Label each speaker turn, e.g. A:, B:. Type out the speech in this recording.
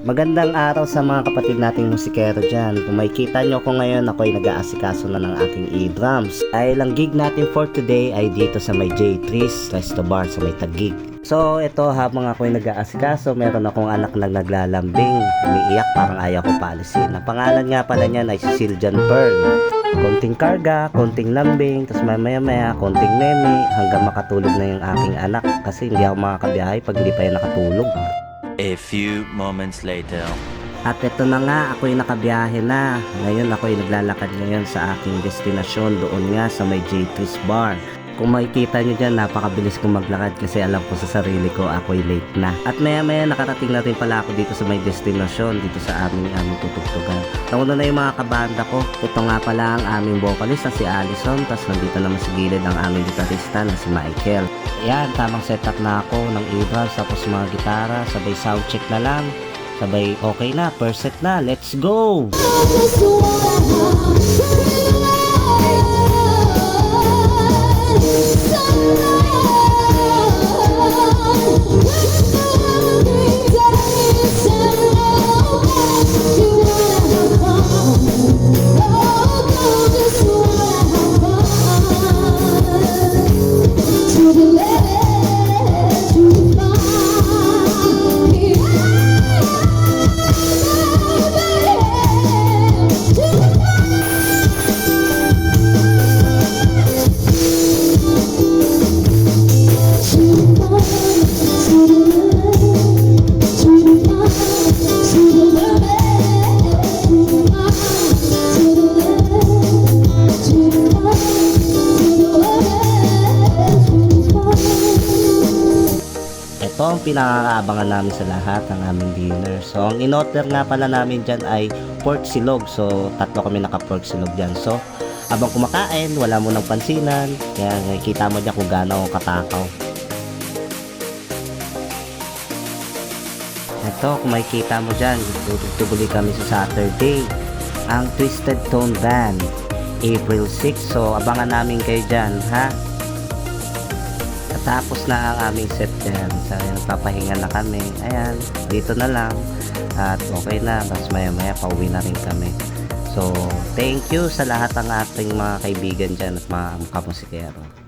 A: Magandang araw sa mga kapatid nating musikero dyan. Kung makikita nyo ko ngayon, ako ay nag-aasikaso na ng aking e-drums. Dahil ang gig natin for today ay dito sa may J3's Resto Bar sa may Taguig. So ito, habang ako ay nag-aasikaso, meron akong anak na naglalambing. Umiiyak, parang ayaw ko paalisin. Ang pangalan nga pala niyan ay Siljan Pearl. Konting karga, konting lambing, tapos maya-maya konting meme hanggang makatulog na yung aking anak. Kasi hindi ako makakabiyahe pag hindi pa yan nakatulog.
B: A few moments later.
A: At ito na nga, ako'y nakabiyahe na. Ngayon ako'y naglalakad ngayon sa aking destinasyon doon nga sa may J3's Bar. Kung makikita nyo dyan, napakabilis kong maglakad kasi alam ko sa sarili ko ako'y late na. At maya maya nakarating na rin pala ako dito sa may destinasyon, dito sa aming tutugtugan. Nauna na yung mga kabanda ko. Ito nga pala ang aming vocalist na si Allison, tapos nandito naman sa gilid ang aming gitarista na si Michael. Ayan, tamang setup na ako ng e-drums, tapos mga gitara, sabay sound check na lang. Sabay okay na, perfect na, let's go! Ito ang pinakaabangan namin sa lahat ng aming dinner. So ang in-order nga pala namin dyan ay pork silog. So tatlo kami naka-pork silog dyan. So habang kumakain, wala mo nang pansinan. Kaya nakikita mo dyan kung gaano katakaw. Ito, kung makikita mo dyan, tutugtuguli kami sa Saturday. Ang Twisted Tone Band, April 6. So abangan namin kayo dyan, ha? Tapos na ang aming set dyan. So, nagpapahinga na kami. Ayan, dito na lang. At okay na. Tapos maya maya pauwi na rin kami. So, thank you sa lahat ng ating mga kaibigan dyan at mga kamusikero.